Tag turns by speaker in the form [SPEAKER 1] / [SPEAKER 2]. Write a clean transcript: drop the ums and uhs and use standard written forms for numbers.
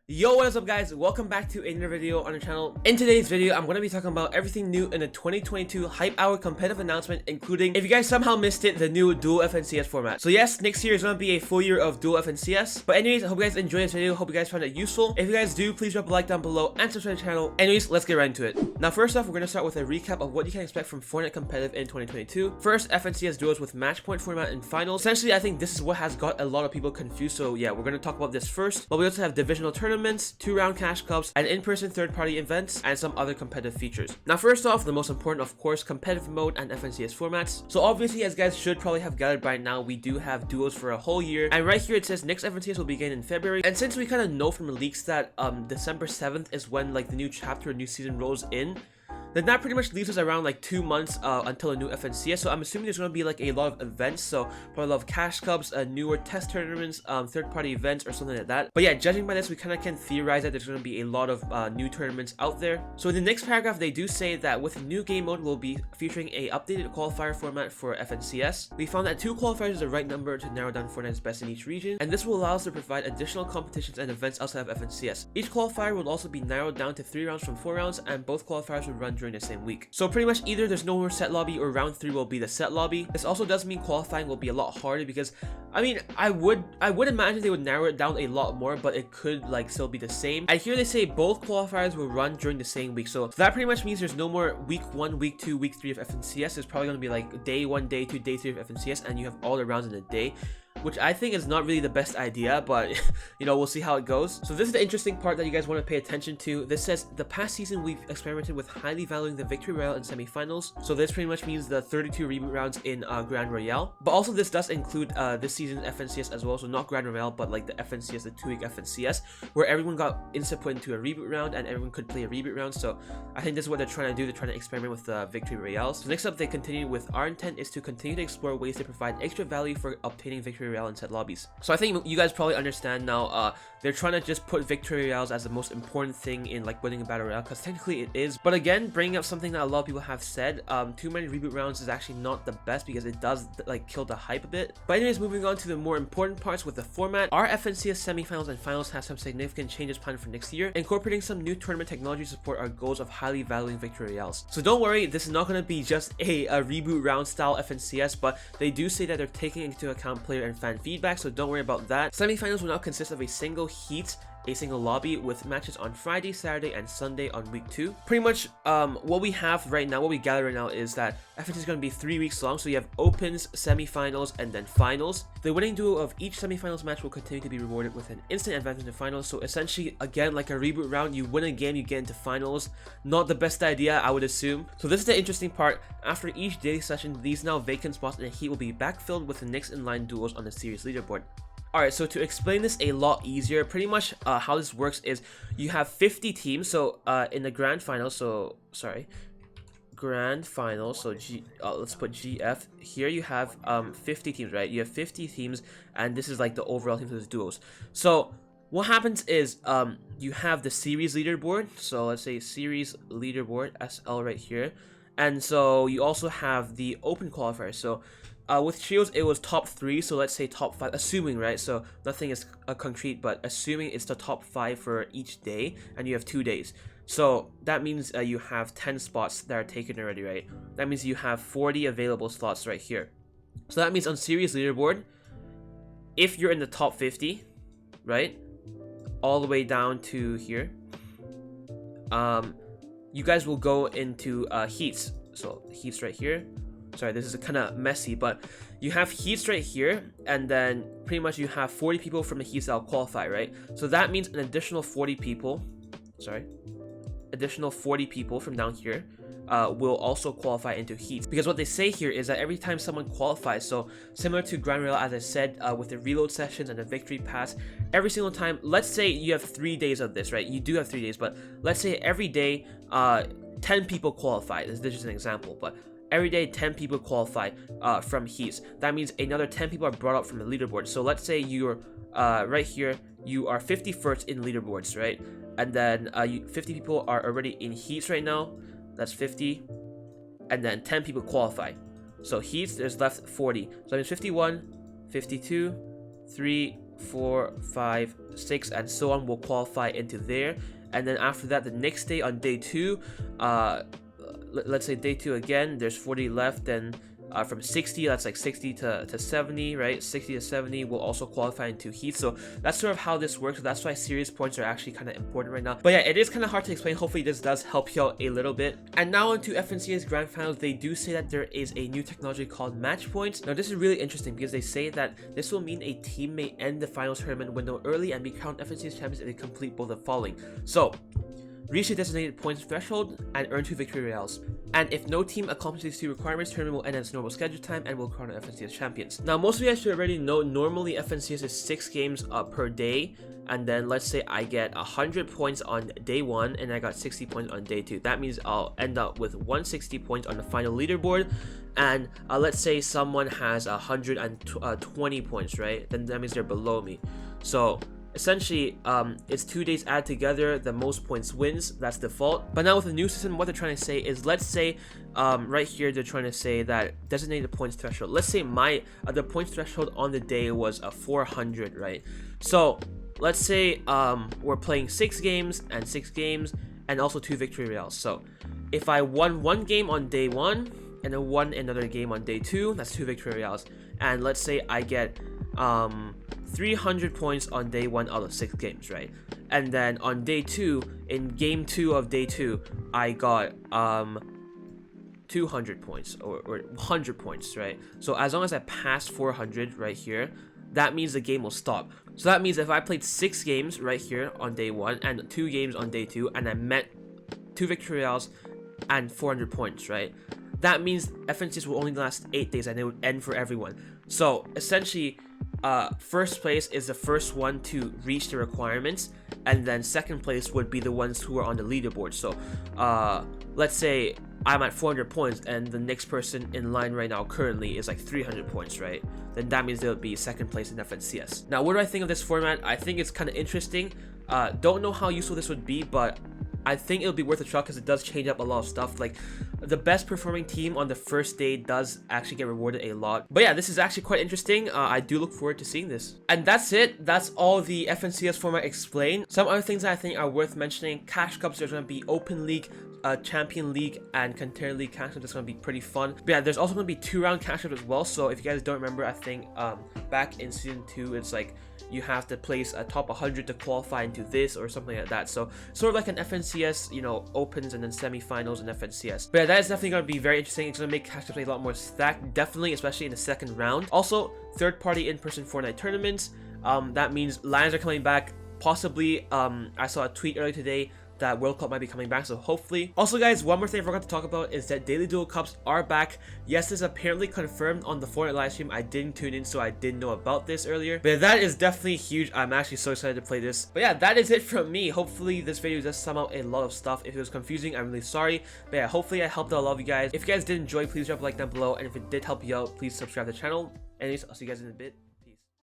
[SPEAKER 1] Yo, what is up guys? Welcome back to another video on the channel. In today's video, I'm going to be talking about everything new in the 2022 Hype Hour competitive announcement, including, if you guys somehow missed it, the new Dual FNCS format. So yes, next year is going to be a full year of Dual FNCS. But anyways, I hope you guys enjoyed this video. Hope you guys found it useful. If you guys do, please drop a like down below and subscribe to the channel. Anyways, let's get right into it. Now first off, we're going to start with a recap of what you can expect from Fortnite competitive in 2022. First, FNCS duos with match point format and finals. Essentially, I think this is what has got a lot of people confused. So yeah, we're going to talk about this first. But we also have divisional tournaments, 2-round cash cups, and in-person third-party events, and some other competitive features. Now first off, the most important, of course, competitive mode and FNCS formats. So obviously, as guys should probably have gathered by now, we do have duos for a whole year, and right here it says next FNCS will begin in February. And since we kind of know from the leaks that December 7th is when like the new chapter, new season rolls in, then that pretty much leaves us around like 2 months until a new FNCS. So I'm assuming there's going to be like a lot of events, so probably a lot of cash cups, newer test tournaments, third-party events or something like that. But yeah, judging by this, we kind of can theorize that there's going to be a lot of new tournaments out there. So in the next paragraph, they do say that with new game mode, we'll be featuring a updated qualifier format for FNCS. We found that 2 qualifiers is the right number to narrow down Fortnite's best in each region, and this will allow us to provide additional competitions and events outside of FNCS. Each qualifier will also be narrowed down to 3 rounds from 4 rounds, and both qualifiers will run during the same week. So pretty much either there's no more set lobby or round 3 will be the set lobby. This also does mean qualifying will be a lot harder because I mean I would imagine they would narrow it down a lot more, but it could like still be the same. And here they say both qualifiers will run during the same week, so that pretty much means there's no more week 1, week 2, week 3 of FNCS. It's probably going to be like day 1, day 2, day 3 of FNCS, and you have all the rounds in a day, which I think is not really the best idea, but you know, we'll see how it goes. So this is the interesting part that you guys want to pay attention to. This says the past season we've experimented with highly valuing the victory royale in semifinals. So this pretty much means the 32 reboot rounds in Grand Royale. But also this does include this season's FNCS as well. So not Grand Royale, but like the FNCS, the 2-week FNCS, where everyone got instant put into a reboot round and everyone could play a reboot round. So I think this is what they're trying to do. They're trying to experiment with the victory royales. So next up, they continue with our intent is to continue to explore ways to provide extra value for obtaining victory royale in set lobbies. So I think you guys probably understand now, they're trying to just put victory royales as the most important thing in like winning a battle royale, because technically it is. But again, bringing up something that a lot of people have said, too many reboot rounds is actually not the best because it does like kill the hype a bit. But anyways, moving on to the more important parts with the format, our FNCS semifinals and finals have some significant changes planned for next year, incorporating some new tournament technology to support our goals of highly valuing victory royales. So don't worry, this is not going to be just a reboot round style FNCS, but they do say that they're taking into account player and fan feedback, so don't worry about that. Semifinals will now consist of a single heat, a single lobby with matches on Friday, Saturday, and Sunday on week 2. Pretty much what we have right now, what we gather right now is that FNCS is going to be 3 weeks long, so you have opens, semifinals, and then finals. The winning duo of each semifinals match will continue to be rewarded with an instant advance into finals. So essentially, again, like a reboot round, you win a game, you get into finals. Not the best idea, I would assume. So this is the interesting part. After each daily session, these now vacant spots in the heat will be backfilled with the next in line duos on the series leaderboard. Alright, so to explain this a lot easier, pretty much how this works is you have 50 teams. So in the grand final, so let's put GF. Here you have 50 teams, right? You have 50 teams, and this is like the overall teams of the duos. So what happens is you have the series leaderboard. So let's say series leaderboard SL right here, and so you also have the open qualifier. So with trios, it was top 3, so let's say top 5, assuming, right? So nothing is concrete, but assuming it's the top 5 for each day, and you have 2 days. So that means you have 10 spots that are taken already, right? That means you have 40 available slots right here. So that means on series leaderboard, if you're in the top 50, right, all the way down to here, you guys will go into heats. So heats right here. Sorry, this is kind of messy, but you have heats right here, and then pretty much you have 40 people from the heats that will qualify, right? So that means an additional 40 people, additional 40 people from down here will also qualify into heats. Because what they say here is that every time someone qualifies, so similar to Grand Royale, as I said, with the reload sessions and the victory pass, every single time, let's say you have 3 days of this, right? You do have 3 days, but let's say every day 10 people qualify. This is just an example, but every day 10 people qualify from heats. That means another 10 people are brought up from the leaderboard. So let's say you're right here, you are 51st in leaderboards, right? And then 50 people are already in heats right now. That's 50, and then 10 people qualify. So heats, there's left 40. So that means 51, 52, 3, 4, 5, 6, and so on will qualify into there. And then after that, the next day on day 2, let's say day 2 again, there's 40 left. Then from 60, that's like 60 to 70, right? 60 to 70 will also qualify into heat. So that's sort of how this works. So that's why series points are actually kind of important right now. But yeah, it is kind of hard to explain. Hopefully this does help you out a little bit. And now into FNCS Grand Finals, they do say that there is a new technology called match points. Now this is really interesting because they say that this will mean a team may end the finals tournament window early and be crowned FNCS champions if they complete both the following. So reach the designated points threshold and earn 2 victory royales. And if no team accomplishes these 2 requirements, tournament will end at its normal schedule time and will crown FNCS champions. Now, most of you guys should already know, normally FNCS is 6 games per day. And then let's say I get 100 points on day 1 and I got 60 points on day 2. That means I'll end up with 160 points on the final leaderboard. And let's say someone has 120 points, right? Then that means they're below me. So essentially, it's 2 days added together, the most points wins, that's default. But now with the new system, what they're trying to say is, let's say, right here, they're trying to say that designated points threshold. Let's say the points threshold on the day was 400, right? So let's say we're playing 6 games and also 2 victory royales. So if I won 1 game on day 1 and then won another game on day 2, that's 2 victory royales. And let's say I get 300 points on day 1 out of 6 games, right? And then on day 2, in game 2 of day 2, I got 200 points or 100 points, right? So as long as I pass 400 right here, that means the game will stop. So that means if I played 6 games right here on day 1 and 2 games on day 2 and I met 2 victory royales and 400 points, right? That means FNCS will only last 8 days and it would end for everyone. So essentially, first place is the first one to reach the requirements, and then second place would be the ones who are on the leaderboard. So let's say I'm at 400 points and the next person in line right now currently is like 300 points, right? Then that means they'll be second place in FNCS. Now, what do I think of this format? I think it's kind of interesting. Don't know how useful this would be, but I think it'll be worth a try because it does change up a lot of stuff. Like, the best performing team on the first day does actually get rewarded a lot. But yeah, this is actually quite interesting. I do look forward to seeing this. And that's it. That's all the FNCS format explained. Some other things that I think are worth mentioning: Cash Cups, there's going to be Open League, Champion League, and Contender League Cash Cups. That's going to be pretty fun. But yeah, there's also going to be 2-round Cash Cups as well. So if you guys don't remember, I think back in Season 2, it's like you have to place a top 100 to qualify into this or something like that. So sort of like an FNCS, you know, opens and then semifinals in FNCS. But yeah, that is definitely going to be very interesting. It's going to make Cash Cups a lot more stacked, definitely, especially in the second round. Also, third-party in-person Fortnite tournaments. That means Lions are coming back. Possibly, I saw a tweet earlier today that World Cup might be coming back, so hopefully. Also guys, one more thing I forgot to talk about is that Daily Duo Cups are back. Yes, this is apparently confirmed on the Fortnite live stream. I didn't tune in, so I didn't know about this earlier. But that is definitely huge. I'm actually so excited to play this. But yeah, that is it from me. Hopefully this video does sum up a lot of stuff. If it was confusing, I'm really sorry. But yeah, hopefully I helped out a lot of you guys. If you guys did enjoy, please drop a like down below. And if it did help you out, please subscribe to the channel. Anyways, I'll see you guys in a bit.